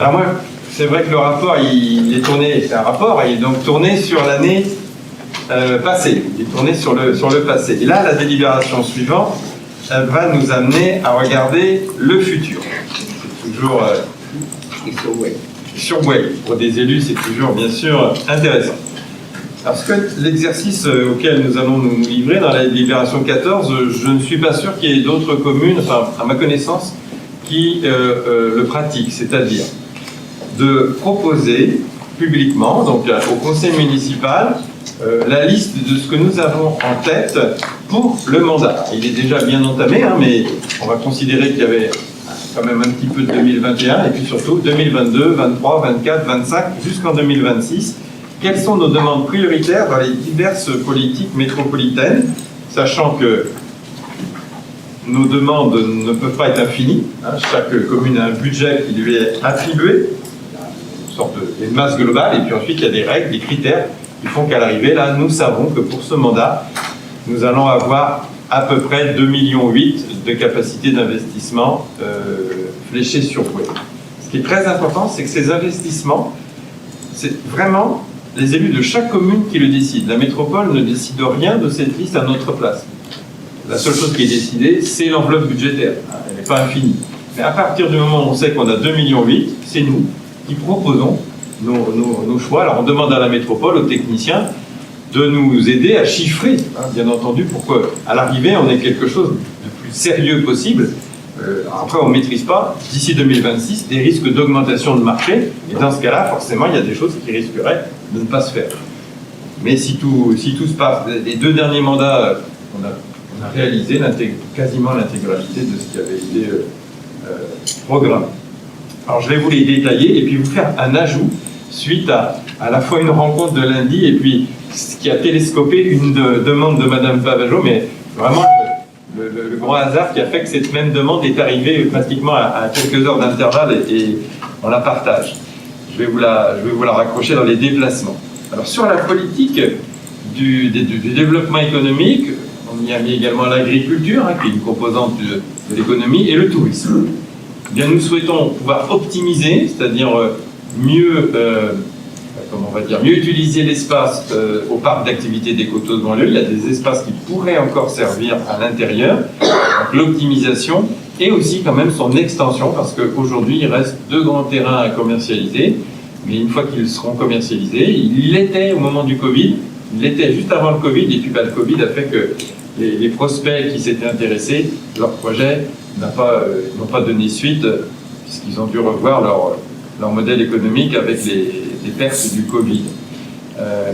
Alors moi, c'est vrai que le rapport, il est tourné, c'est un rapport, il est donc tourné sur l'année passée, il est tourné sur le passé. Et là, la délibération suivante, elle va nous amener à regarder le futur. C'est toujours sur Way. Pour des élus, c'est toujours, bien sûr, intéressant. Parce que l'exercice auquel nous allons nous livrer dans la délibération 14, je ne suis pas sûr qu'il y ait d'autres communes, enfin, à ma connaissance, qui le pratiquent, c'est-à-dire de proposer publiquement, donc au conseil municipal, la liste de ce que nous avons en tête pour le mandat. Il est déjà bien entamé, hein, mais on va considérer qu'il y avait quand même un petit peu de 2021, et puis surtout 2022, 23, 24, 25, jusqu'en 2026. Quelles sont nos demandes prioritaires dans les diverses politiques métropolitaines, sachant que nos demandes ne peuvent pas être infinies. Hein, chaque commune a un budget qui lui est attribué, une sorte de masse globale, et puis ensuite il y a des règles, des critères qui font qu'à l'arrivée, là, nous savons que pour ce mandat, nous allons avoir à peu près 2,8 millions de capacité d'investissement fléchés sur Way. Ce qui est très important, c'est que ces investissements, c'est vraiment les élus de chaque commune qui le décident. La métropole ne décide rien de cette liste à notre place. La seule chose qui est décidée, c'est l'enveloppe budgétaire. Elle n'est pas infinie. Mais à partir du moment où on sait qu'on a 2,8 millions, c'est nous qui proposons nos choix. Alors on demande à la métropole, aux techniciens, de nous aider à chiffrer, hein, bien entendu, pour qu'à l'arrivée, on ait quelque chose de plus sérieux possible. Après, on ne maîtrise pas, d'ici 2026, des risques d'augmentation de marché. Et dans ce cas-là, forcément, il y a des choses qui risqueraient de ne pas se faire. Mais si tout se passe, les 2 derniers mandats, on a réalisé quasiment l'intégralité de ce qui avait été programmé. Alors je vais vous les détailler et puis vous faire un ajout suite à la fois une rencontre de lundi et puis ce qui a télescopé une demande de Madame Pavageau, mais vraiment le grand hasard qui a fait que cette même demande est arrivée pratiquement à quelques heures d'intervalle et on la partage. Je vais vous la raccrocher dans les déplacements. Alors sur la politique du développement économique, on y a mis également l'agriculture, hein, qui est une composante de l'économie, et le tourisme. Eh bien, nous souhaitons pouvoir optimiser, c'est-à-dire mieux utiliser l'espace au parc d'activités des Coteaux de banlieue. Il y a des espaces qui pourraient encore servir à l'intérieur, donc l'optimisation, et aussi quand même son extension, parce qu'aujourd'hui, il reste 2 grands terrains à commercialiser, mais une fois qu'ils seront commercialisés, il l'était au moment du Covid, il l'était juste avant le Covid, et puis le Covid a fait que les prospects qui s'étaient intéressés, leur projet n'ont pas donné suite, puisqu'ils ont dû revoir leur modèle économique avec les pertes du Covid.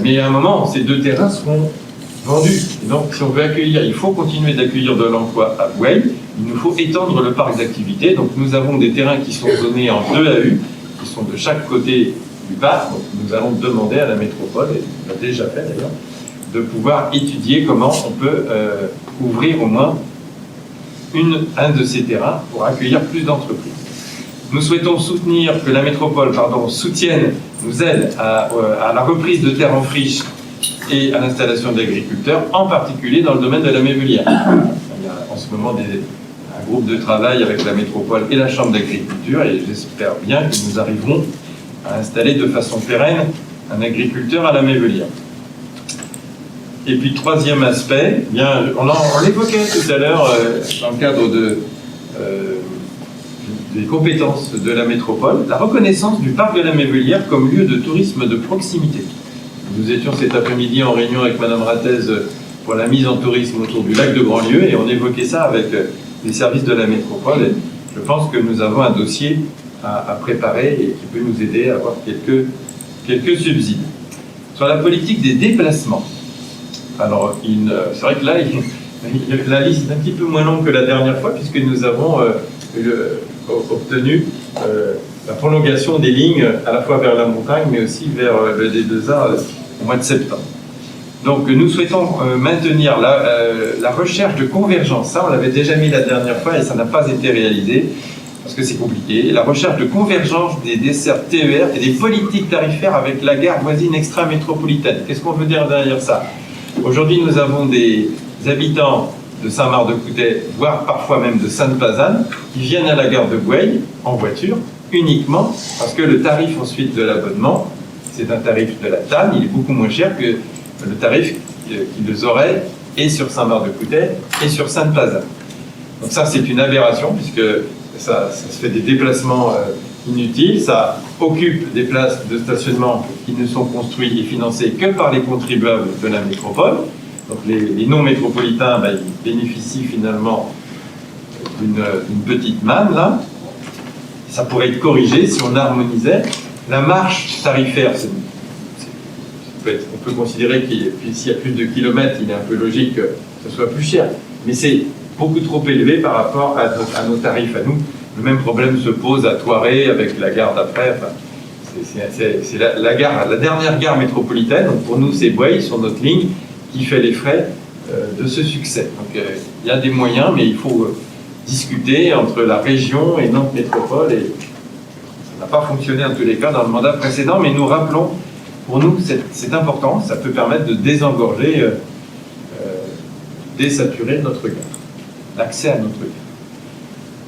Mais à un moment, ces 2 terrains seront vendus. Et donc, si on veut accueillir, il faut continuer d'accueillir de l'emploi à Way, il nous faut étendre le parc d'activités. Donc, nous avons des terrains qui sont donnés en 2 AU, qui sont de chaque côté du parc. Donc, nous allons demander à la métropole, et on l'a déjà fait d'ailleurs, de pouvoir étudier comment on peut ouvrir au moins un de ces terrains pour accueillir plus d'entreprises. Nous souhaitons soutenir que la métropole nous aide à la reprise de terres en friche et à l'installation d'agriculteurs, en particulier dans le domaine de la mévulière. Il y a en ce moment un groupe de travail avec la métropole et la chambre d'agriculture, et j'espère bien que nous arriverons à installer de façon pérenne un agriculteur à la mévulière. Et puis, 3e aspect, bien, on l'évoquait tout à l'heure dans le cadre des compétences de la métropole, la reconnaissance du parc de la Mévulière comme lieu de tourisme de proximité. Nous étions cet après-midi en réunion avec Madame Rattez pour la mise en tourisme autour du lac de Grandlieu, et on évoquait ça avec les services de la métropole. Et je pense que nous avons un dossier à préparer et qui peut nous aider à avoir quelques subsides. Sur la politique des déplacements, alors c'est vrai que là, la liste est un petit peu moins longue que la dernière fois, puisque nous avons obtenu la prolongation des lignes à la fois vers la montagne, mais aussi vers le D2A au mois de septembre. Donc nous souhaitons maintenir la recherche de convergence. Ça, on l'avait déjà mis la dernière fois et ça n'a pas été réalisé, parce que c'est compliqué. La recherche de convergence des dessertes TER et des politiques tarifaires avec la gare voisine extra-métropolitaine. Qu'est-ce qu'on veut dire derrière ça? Aujourd'hui, nous avons des habitants de Saint-Marc-de-Coutais, voire parfois même de Sainte-Pazanne, qui viennent à la gare de Goueil en voiture uniquement parce que le tarif ensuite de l'abonnement, c'est un tarif de la TAN, il est beaucoup moins cher que le tarif qu'ils auraient et sur Saint-Marc-de-Coutais et sur Sainte-Plaza. Donc ça, c'est une aberration, puisque ça se fait des déplacements inutiles, ça occupe des places de stationnement qui ne sont construites et financées que par les contribuables de la métropole. Donc les non-métropolitains, ils bénéficient finalement d'une petite manne, là. Ça pourrait être corrigé si on harmonisait. La marge tarifaire, on peut considérer que s'il y a plus de kilomètres, il est un peu logique que ce soit plus cher. Mais c'est beaucoup trop élevé par rapport à nos tarifs à nous. Le même problème se pose à Thoiret avec la gare d'après. Enfin, c'est la dernière gare métropolitaine. Donc pour nous, c'est Boueil sur notre ligne qui fait les frais de ce succès. Donc il y a des moyens, mais il faut discuter entre la région et Nantes Métropole. Et ça n'a pas fonctionné en tous les cas dans le mandat précédent, mais nous rappelons, pour nous, c'est important. Ça peut permettre de désengorger, désaturer notre gare, l'accès à notre gare.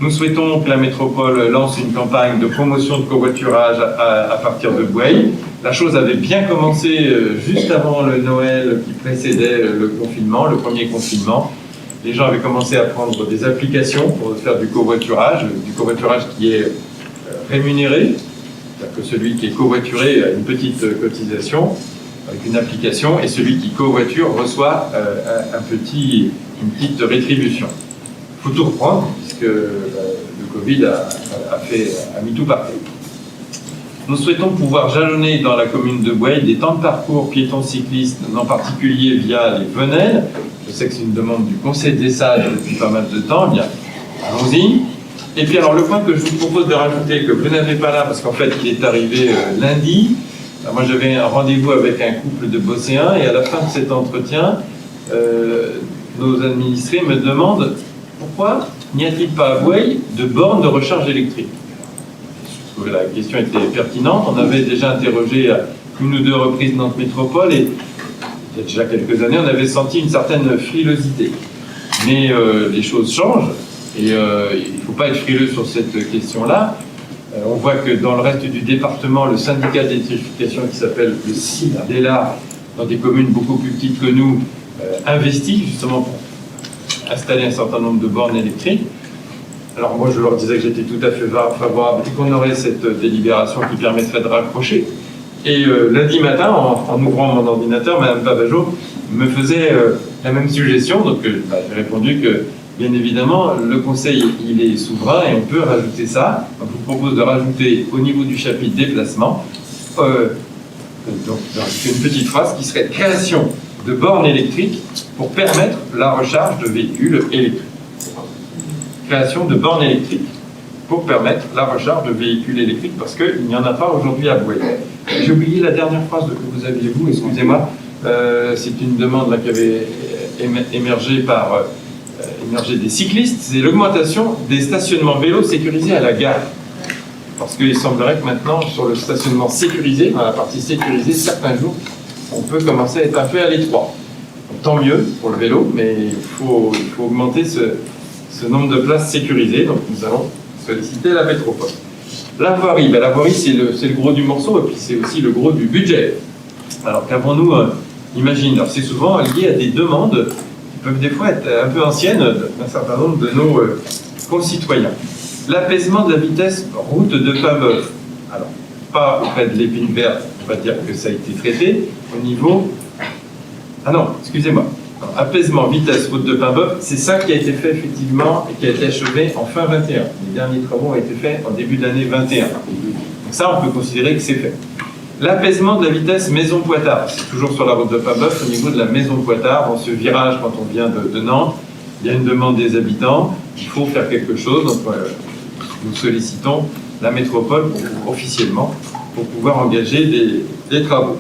Nous souhaitons que la métropole lance une campagne de promotion de covoiturage à partir de Boueil. La chose avait bien commencé juste avant le Noël qui précédait le confinement, le premier confinement. Les gens avaient commencé à prendre des applications pour faire du covoiturage qui est rémunéré, c'est-à-dire que celui qui est covoituré a une petite cotisation avec une application et celui qui covoiture reçoit une petite rétribution. Il faut tout reprendre puisque le Covid a mis tout par terre. Nous souhaitons pouvoir jalonner dans la commune de Boueil des temps de parcours piétons-cyclistes, en particulier via les Venelles. Je sais que c'est une demande du Conseil des sages depuis pas mal de temps. Bien, allons-y. Et puis alors le point que je vous propose de rajouter, que vous n'avez pas là, parce qu'en fait il est arrivé lundi. Alors, moi j'avais un rendez-vous avec un couple de Bosséens et à la fin de cet entretien, nos administrés me demandent pourquoi n'y a-t-il pas à Boueil de bornes de recharge électrique. Je trouvais la question était pertinente. On avait déjà interrogé à une ou deux reprises Nantes Métropole et il y a déjà quelques années, on avait senti une certaine frilosité. Mais les choses changent et il ne faut pas être frileux sur cette question-là. On voit que dans le reste du département, le syndicat d'électrification qui s'appelle le CIDELA, dans des communes beaucoup plus petites que nous, investit justement pour installer un certain nombre de bornes électriques. Alors moi, je leur disais que j'étais tout à fait favorable et qu'on aurait cette délibération qui permettrait de raccrocher. Et lundi matin, en ouvrant mon ordinateur, Mme Pavageau me faisait la même suggestion. Donc j'ai répondu que, bien évidemment, le Conseil, il est souverain et on peut rajouter ça. Donc, je vous propose de rajouter au niveau du chapitre déplacement, donc une petite phrase qui serait création de bornes électriques pour permettre la recharge de véhicules électriques. Création de bornes électriques pour permettre la recharge de véhicules électriques parce qu'il n'y en a pas aujourd'hui à Boueil. J'ai oublié la dernière phrase que vous aviez, vous, excusez-moi. C'est une demande là, qui avait émergé des cyclistes, c'est l'augmentation des stationnements vélos sécurisés à la gare. Parce qu'il semblerait que maintenant, sur le stationnement sécurisé, dans la partie sécurisée, certains jours, on peut commencer à être un peu à l'étroit. Tant mieux pour le vélo, mais il faut augmenter ce nombre de places sécurisées. Donc nous allons solliciter la métropole. La voirie, la voirie c'est le gros du morceau et puis c'est aussi le gros du budget. Alors qu'avons-nous imagine, alors c'est souvent lié à des demandes qui peuvent des fois être un peu anciennes d'un certain nombre de nos concitoyens. L'apaisement de la vitesse route de Paimbœuf. Alors, pas auprès de l'épine verte, on va dire que ça a été traité au niveau... Ah non, excusez-moi. Apaisement, vitesse, route de Paimbœuf, c'est ça qui a été fait effectivement et qui a été achevé en fin 21. Les derniers travaux ont été faits en début de l'année 21. Donc ça, on peut considérer que c'est fait. L'apaisement de la vitesse Maison-Poitard, c'est toujours sur la route de Paimbœuf, au niveau de la Maison-Poitard, dans ce virage quand on vient de Nantes, il y a une demande des habitants, il faut faire quelque chose, donc nous sollicitons la métropole officiellement pour pouvoir engager des travaux.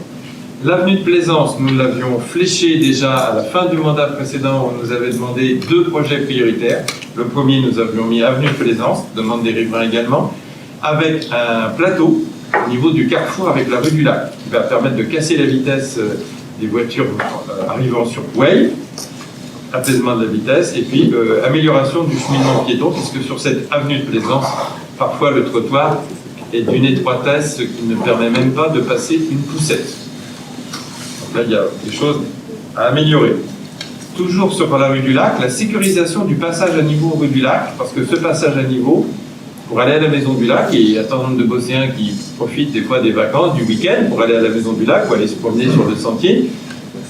L'avenue de Plaisance, nous l'avions fléchée déjà à la fin du mandat précédent, on nous avait demandé 2 projets prioritaires. Le premier, nous avions mis avenue de Plaisance, demande des riverains également, avec un plateau au niveau du carrefour avec la rue du Lac, qui va permettre de casser la vitesse des voitures arrivant sur Boueil, apaisement de la vitesse, et puis amélioration du cheminement piéton, puisque sur cette avenue de Plaisance, parfois le trottoir et d'une étroitesse qui ne permet même pas de passer une poussette. Donc là, il y a des choses à améliorer. Toujours sur la rue du Lac, la sécurisation du passage à niveau rue du Lac, parce que ce passage à niveau, pour aller à la Maison du Lac, et il y a tant nombre de Bosséens qui profitent des fois des vacances, du week-end, pour aller à la Maison du Lac, ou aller se promener sur le sentier.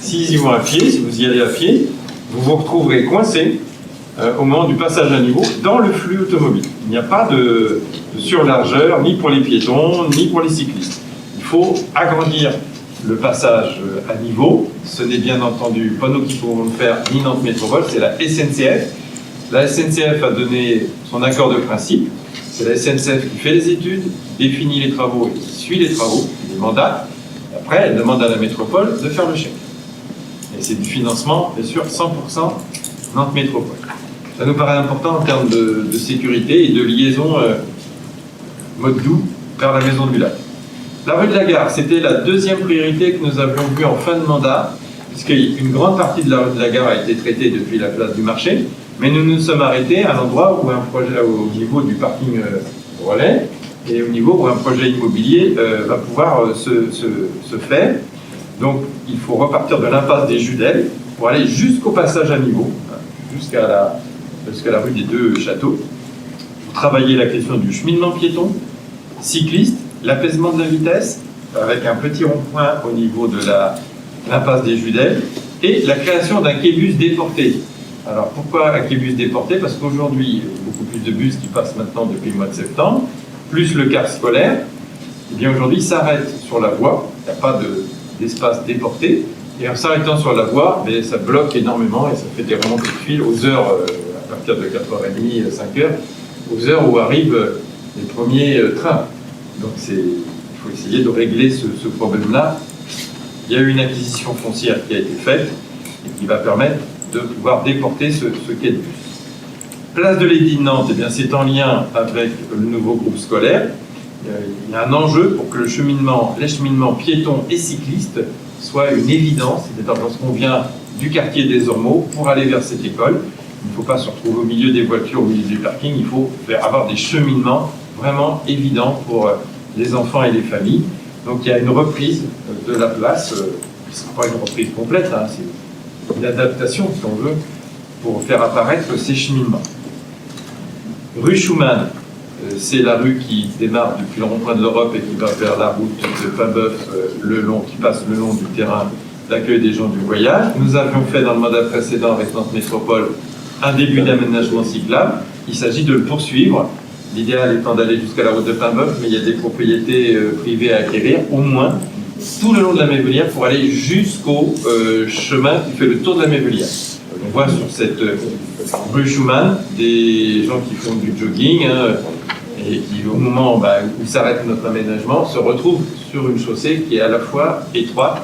S'ils y vont à pied, si vous y allez à pied, vous vous retrouverez coincé au moment du passage à niveau dans le flux automobile. Il n'y a pas de surlargeur, ni pour les piétons, ni pour les cyclistes. Il faut agrandir le passage à niveau. Ce n'est bien entendu pas nous qui pourrons le faire, ni Nantes Métropole, c'est la SNCF. La SNCF a donné son accord de principe. C'est la SNCF qui fait les études, définit les travaux et qui suit les travaux, qui les mandate. Après, elle demande à la métropole de faire le chèque. Et c'est du financement, bien sûr, 100% Nantes Métropole. Ça nous paraît important en termes de sécurité et de liaison mode doux vers la Maison du Lac. La rue de la Gare, c'était la deuxième priorité que nous avions vue en fin de mandat, puisqu'une grande partie de la rue de la Gare a été traitée depuis la place du marché, mais nous nous sommes arrêtés à l'endroit où un projet, au niveau du parking relais, et au niveau où un projet immobilier va pouvoir se faire. Donc, il faut repartir de l'impasse des Judelles pour aller jusqu'au passage à niveau, jusqu'à la rue des Deux Châteaux, pour travailler la question du cheminement piéton, cycliste, l'apaisement de la vitesse, avec un petit rond-point au niveau de l'impasse des Judelles, et la création d'un quai-bus déporté. Alors, pourquoi un quai-bus déporté? Parce qu'aujourd'hui, il y a beaucoup plus de bus qui passent maintenant depuis le mois de septembre, plus le car scolaire. Eh bien, aujourd'hui, ils s'arrêtent sur la voie, il n'y a pas d'espace déporté, et en s'arrêtant sur la voie, ça bloque énormément et ça fait des remontées de fil aux heures, à partir de 4h30, 5h, aux heures où arrivent les premiers trains. Donc il faut essayer de régler ce problème-là. Il y a eu une acquisition foncière qui a été faite et qui va permettre de pouvoir déporter ce quai de bus. Place de l'Édile Nantes, eh bien, c'est en lien avec le nouveau groupe scolaire. Il y a un enjeu pour que les cheminements piétons et cyclistes soient une évidence. C'est-à-dire lorsqu'on vient du quartier des Ormeaux pour aller vers cette école, il ne faut pas se retrouver au milieu des voitures, au milieu du parking, il faut avoir des cheminements vraiment évidents pour les enfants et les familles. Donc il y a une reprise de la place, ce ne sera pas une reprise complète, hein, c'est une adaptation, si on veut, pour faire apparaître ces cheminements. Rue Schumann, c'est la rue qui démarre depuis le rond-point de l'Europe et qui va vers la route de Paimboeuf, qui passe le long du terrain d'accueil des gens du voyage. Nous avions fait dans le mandat précédent avec Nantes Métropole un début d'aménagement cyclable. Il s'agit de le poursuivre. L'idéal étant d'aller jusqu'à la route de Paimboeuf, mais il y a des propriétés privées à acquérir, au moins tout le long de la Mévelière pour aller jusqu'au chemin qui fait le tour de la Mévelière. On voit sur cette rue Schumann des gens qui font du jogging et qui, au moment où s'arrête notre aménagement, se retrouvent sur une chaussée qui est à la fois étroite,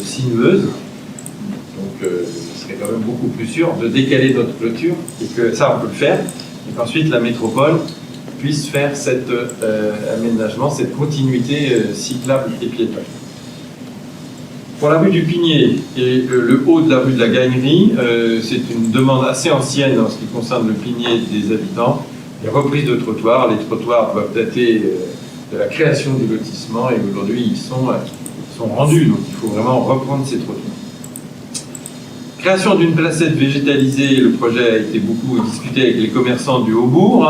sinueuse. Donc, il serait quand même beaucoup plus sûr de décaler notre clôture et que ça, on peut le faire, et qu'ensuite la métropole puisse faire cet aménagement, cette continuité cyclable et piétonne. Pour la rue du Pigné et le haut de la rue de la Gagnerie, c'est une demande assez ancienne en ce qui concerne le Pigné des habitants. Les reprises de trottoirs, les trottoirs doivent dater de la création du lotissement et aujourd'hui ils sont rendus, donc il faut vraiment reprendre ces trottoirs. Création d'une placette végétalisée, le projet a été beaucoup discuté avec les commerçants du Haut-Bourg,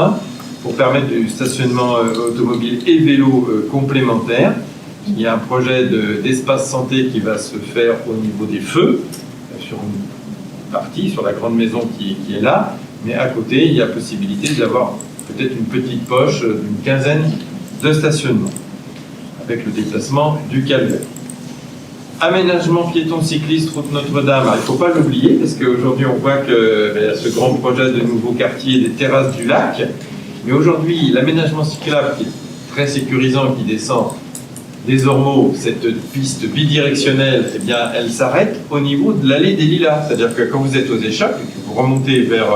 pour permettre du stationnement automobile et vélo complémentaire. Il y a un projet d'espace santé qui va se faire au niveau des feux, sur une partie, sur la grande maison qui est là, mais à côté, il y a possibilité d'avoir peut-être une petite poche d'une quinzaine de stationnements, avec le déplacement du calvaire. Aménagement piéton cycliste, route Notre-Dame, il ne faut pas l'oublier, parce qu'aujourd'hui on voit qu'il y a ce grand projet de nouveau quartier des terrasses du lac, mais aujourd'hui l'aménagement cyclable qui est très sécurisant, qui descend des Ormeaux, cette piste bidirectionnelle, eh bien, elle s'arrête au niveau de l'allée des Lilas. C'est-à-dire que quand vous êtes aux Échoppes et que vous remontez vers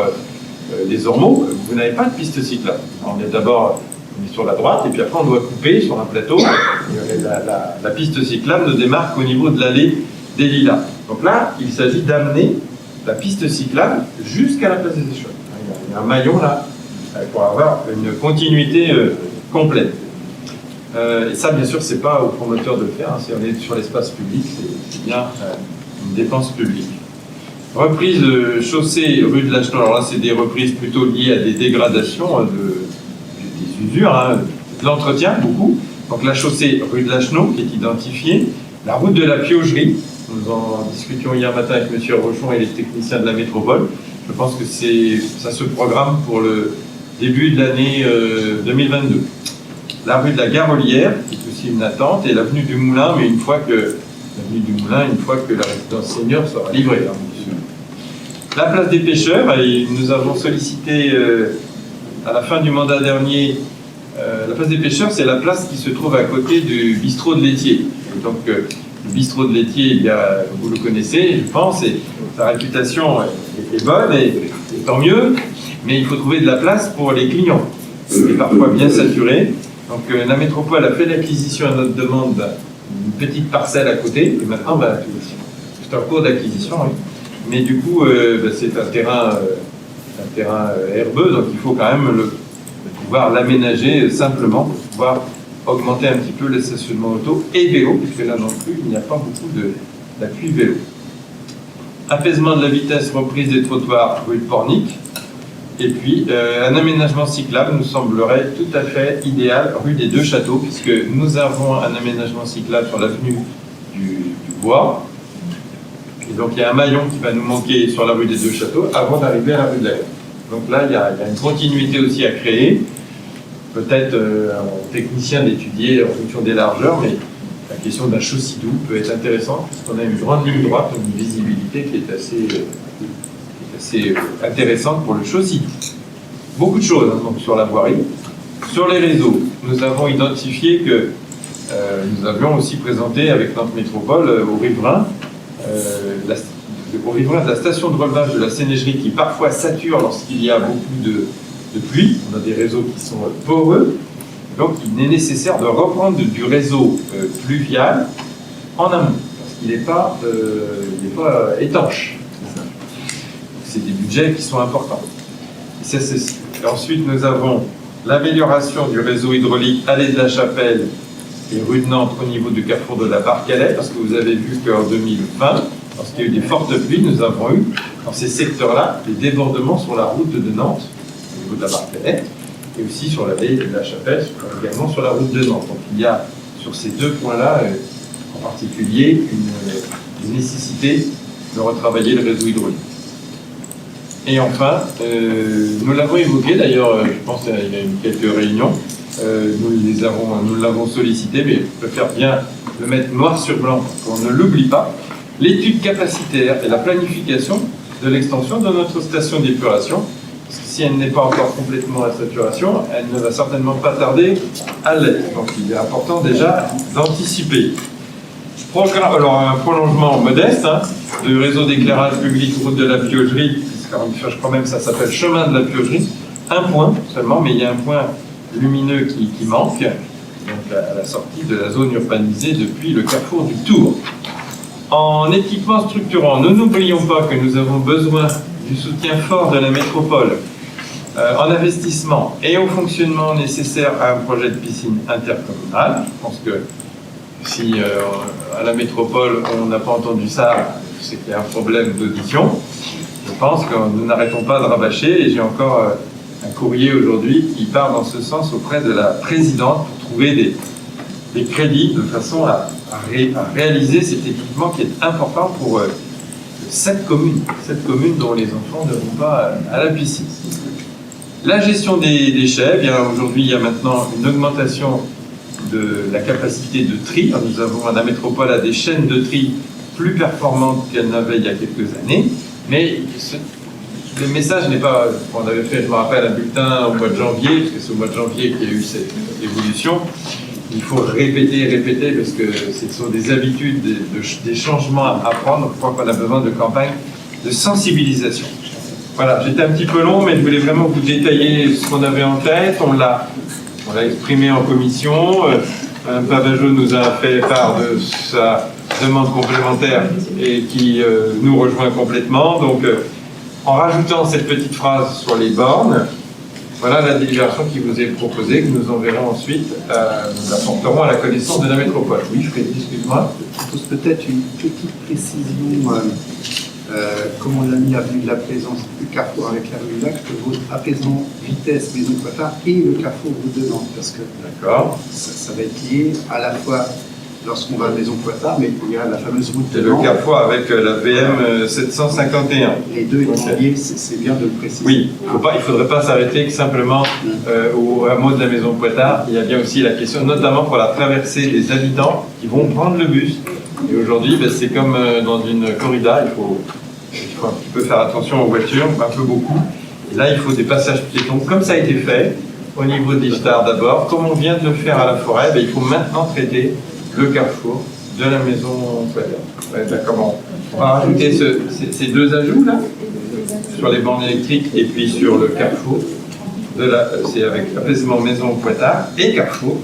les Ormeaux, vous n'avez pas de piste cyclable. On est sur la droite et puis après on doit couper sur un plateau. Et la piste cyclable ne démarque qu'au niveau de l'allée des Lilas. Donc là, il s'agit d'amener la piste cyclable jusqu'à la place des Échoppes. Il y a un maillon là pour avoir une continuité complète. Et ça, bien sûr, c'est pas au promoteur de le faire, hein, si on est sur l'espace public, c'est bien une dépense publique. Reprise de chaussée rue de Lachenot. Alors là, c'est des reprises plutôt liées à des dégradations, des usures, hein, de l'entretien, beaucoup. Donc la chaussée rue de Lachenot, qui est identifiée. La route de la Piaugerie. Nous en discutions hier matin avec M. Rochon et les techniciens de la métropole. Je pense que ça se programme pour le début de l'année 2022. La rue de la Garolière, qui est aussi une attente, et l'avenue du Moulin, mais une fois que la résidence senior sera livrée. Hein, la place des pêcheurs, et nous avons sollicité à la fin du mandat dernier, la place des pêcheurs, c'est la place qui se trouve à côté du bistrot de laitier. Et donc, le bistrot de laitier, eh bien, vous le connaissez, je pense, et sa réputation est bonne, et tant mieux, mais il faut trouver de la place pour les clients, qui est parfois bien saturé. Donc, la métropole a fait l'acquisition à notre demande d'une petite parcelle à côté, et maintenant, c'est en cours d'acquisition, oui. Mais du coup, c'est un terrain herbeux, donc il faut quand même pouvoir l'aménager simplement pour pouvoir augmenter un petit peu le stationnement auto et vélo, puisque là non plus, il n'y a pas beaucoup d'appui vélo. Apaisement de la vitesse, reprise des trottoirs rue de Pornic, et puis un aménagement cyclable nous semblerait tout à fait idéal rue des Deux Châteaux, puisque nous avons un aménagement cyclable sur l'avenue du Bois. Et donc il y a un maillon qui va nous manquer sur la rue des Deux Châteaux avant d'arriver à la rue de la Gare. Donc là, il y a une continuité aussi à créer. Peut-être un technicien d'étudier en fonction des largeurs, mais la question d'un chaussée-doux peut être intéressante, puisqu'on a une grande ligne droite, une visibilité qui est assez intéressante pour le chaussée-doux. Beaucoup de choses, hein, donc, sur la voirie. Sur les réseaux, nous avons identifié que nous avions aussi présenté avec notre métropole aux riverains de la station de relevage de la Sénégerie qui parfois sature lorsqu'il y a beaucoup de pluie. On a des réseaux qui sont poreux. Donc il est nécessaire de reprendre du réseau pluvial en amont, parce qu'il n'est pas étanche. C'est des budgets qui sont importants. Et ensuite, nous avons l'amélioration du réseau hydraulique Allée de la Chapelle et rue de Nantes au niveau du carrefour de la Barre-Calais, parce que vous avez vu qu'en 2020, lorsqu'il y a eu des fortes pluies, nous avons eu, dans ces secteurs-là, des débordements sur la route de Nantes, au niveau de la Barre-Calais, et aussi sur l'allée de la Chapelle, également sur la route de Nantes. Donc il y a, sur ces deux points-là, en particulier, une nécessité de retravailler le réseau hydraulique. Et enfin, nous l'avons évoqué, d'ailleurs, je pense qu'il y a eu quelques réunions, nous l'avons sollicité, mais je préfère bien le mettre noir sur blanc pour qu'on ne l'oublie pas. L'étude capacitaire et la planification de l'extension de notre station d'épuration. Parce que si elle n'est pas encore complètement à saturation, elle ne va certainement pas tarder à l'être. Donc il est important déjà d'anticiper. Alors un prolongement modeste du réseau d'éclairage public route de la Piaugerie, je crois même que ça s'appelle chemin de la Piaugerie. Un point seulement, mais il y a un point lumineux qui manque, donc à la sortie de la zone urbanisée depuis le carrefour du Tour. En équipement structurant, ne n'oublions pas que nous avons besoin du soutien fort de la métropole en investissement et au fonctionnement nécessaire à un projet de piscine intercommunale. Je pense que si à la métropole on n'a pas entendu ça, c'est qu'il y a un problème d'audition. Je pense que nous n'arrêtons pas de rabâcher, et j'ai encore un courrier aujourd'hui qui part dans ce sens auprès de la présidente pour trouver des crédits de façon à réaliser cet équipement qui est important pour 7 communes dont les enfants ne vont pas à la piscine. La gestion des déchets, bien aujourd'hui il y a maintenant une augmentation de la capacité de tri. Nous avons à la métropole des chaînes de tri plus performantes qu'elles n'avaient il y a quelques années, mais le message n'est pas... On avait fait, je me rappelle, un bulletin au mois de janvier, parce que c'est au mois de janvier qu'il y a eu cette évolution. Il faut répéter, parce que ce sont des habitudes, des changements à prendre. Je crois qu'on a besoin de campagnes de sensibilisation. Voilà, j'étais un petit peu long, mais je voulais vraiment vous détailler ce qu'on avait en tête. On l'a exprimé en commission. Mme Pavageau nous a fait part de sa demande complémentaire et qui nous rejoint complètement. Donc, en rajoutant cette petite phrase sur les bornes, Voilà la délibération qui vous est proposée, que nous enverrons ensuite, nous apporterons à la connaissance de la métropole. Oui, Freddy, excuse-moi. Je pose peut-être une petite précision. Comme on l'a mis à vue de la présence du carrefour avec la rue Lac, je vote à présent vitesse Maison Poitard et le carrefour vous demande, parce que ça va être lié à la fois lorsqu'on va à Maison Poitard, mais il y a la fameuse route de le carrefour avec la VM 751. Les deux étant liés, c'est bien de le préciser. Oui, il ne faudrait pas s'arrêter que simplement au hameau de la Maison Poitard. Il y a bien aussi la question, notamment pour la traversée des habitants qui vont prendre le bus. Et aujourd'hui, c'est comme dans une corrida, il faut un petit peu faire attention aux voitures, un peu beaucoup. Et là, il faut des passages piétons, comme ça a été fait au niveau des stars d'abord. Comme on vient de le faire à la forêt, il faut maintenant traiter le carrefour de la Maison Poitard. Ouais, d'accord. On va rajouter ces deux ajouts là, sur les bornes électriques et puis sur le carrefour. C'est avec apaisement Maison Poitard et carrefour.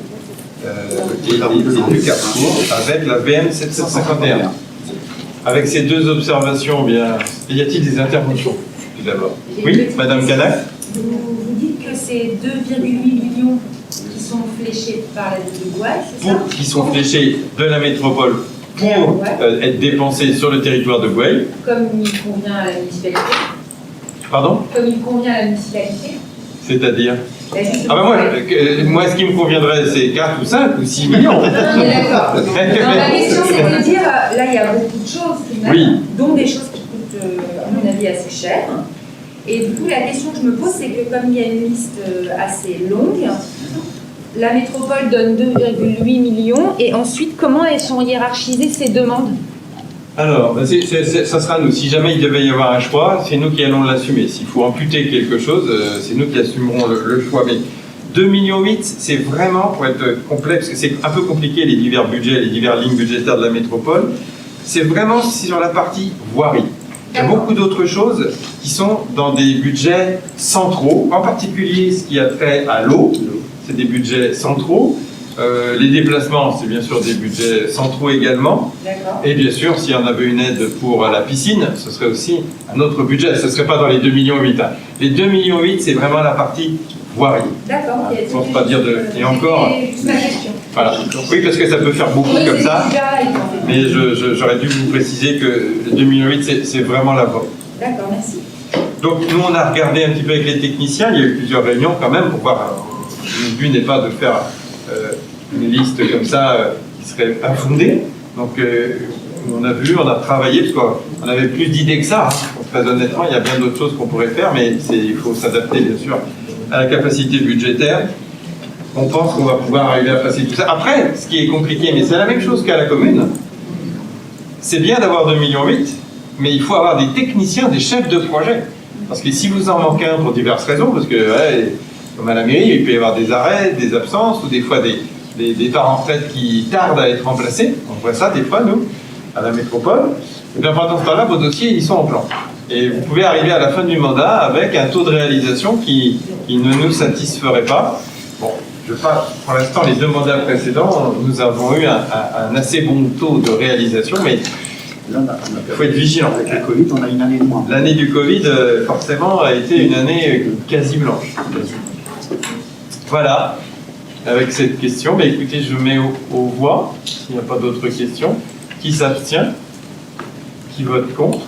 Et du carrefour avec la VM 751. Avec ces deux observations, bien, y a-t-il des interventions tout d'abord? Oui, Madame Canac. Vous dites que c'est 2,8 millions qui sont fléchés par la ville de Gouaille, c'est ça? Qui sont fléchés de la métropole pour être dépensés sur le territoire de Gouaille. Comme il convient à la municipalité. Pardon? Comme il convient à la municipalité. C'est-à-dire? Moi, ce qui me conviendrait, c'est 4 ou 5 ou 6 millions. D'accord. Ma question, c'est de dire, là, il y a beaucoup de choses, finalement, dont des choses qui coûtent, à mon avis, assez cher. Et du coup, la question que je me pose, c'est que comme il y a une liste assez longue, la métropole donne 2,8 millions, et ensuite, comment elles sont hiérarchisées, ces demandes? Alors, ça sera nous. Si jamais il devait y avoir un choix, c'est nous qui allons l'assumer. S'il faut amputer quelque chose, c'est nous qui assumerons le choix. Mais 2,8 millions, c'est vraiment, pour être complet, parce que c'est un peu compliqué les divers budgets, les diverses lignes budgétaires de la métropole, c'est vraiment sur la partie voirie. Il y a beaucoup d'autres choses qui sont dans des budgets centraux, en particulier ce qui a trait à l'eau, c'est des budgets centraux. Les déplacements, c'est bien sûr des budgets centraux également. Et bien sûr, s'il y en avait une aide pour la piscine, ce serait aussi un autre budget. Ce ne serait pas dans les 2,8 millions. Les 2,8 millions, c'est vraiment la partie voirie. D'accord. Je ne pense pas dire de... Et encore... C'est ma question. Voilà. Oui, parce que ça peut faire beaucoup comme ça. Mais j'aurais dû vous préciser que les 2,8 millions, c'est vraiment la voie. D'accord, merci. Donc nous, on a regardé un petit peu avec les techniciens. Il y a eu plusieurs réunions quand même pour voir... Le but n'est pas de faire... une liste comme ça qui serait infondée. Donc on a vu, on a travaillé, parce qu'on avait plus d'idées que ça. Très honnêtement, il y a bien d'autres choses qu'on pourrait faire, mais il faut s'adapter bien sûr à la capacité budgétaire. On pense qu'on va pouvoir arriver à passer tout ça. Après, ce qui est compliqué, mais c'est la même chose qu'à la commune, c'est bien d'avoir 2,8 millions, mais il faut avoir des techniciens, des chefs de projet. Parce que si vous en manquez un pour diverses raisons, parce que comme à la mairie, il peut y avoir des arrêts, des absences, ou des fois des départs en retraite qui tardent à être remplacés. On voit ça des fois, nous, à la métropole. Et bien pendant ce temps-là, vos dossiers, ils sont en plan. Et vous pouvez arriver à la fin du mandat avec un taux de réalisation qui ne nous satisferait pas. Bon, pour l'instant, les 2 mandats précédents, nous avons eu un assez bon taux de réalisation, mais il faut être vigilant. Avec le Covid, on a une année de moins. L'année du Covid, forcément, a été une année quasi blanche. Voilà. Avec cette question, écoutez, je mets aux voix, s'il n'y a pas d'autres questions. Qui s'abstient? Qui vote contre?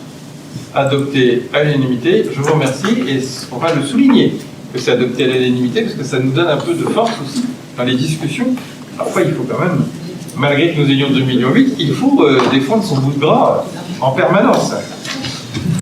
Adopté à l'unanimité. Je vous remercie et on va le souligner que c'est adopté à l'unanimité parce que ça nous donne un peu de force aussi dans les discussions. Parfois, il faut quand même, malgré que nous ayons 2,8 millions, il faut défendre son bout de gras en permanence.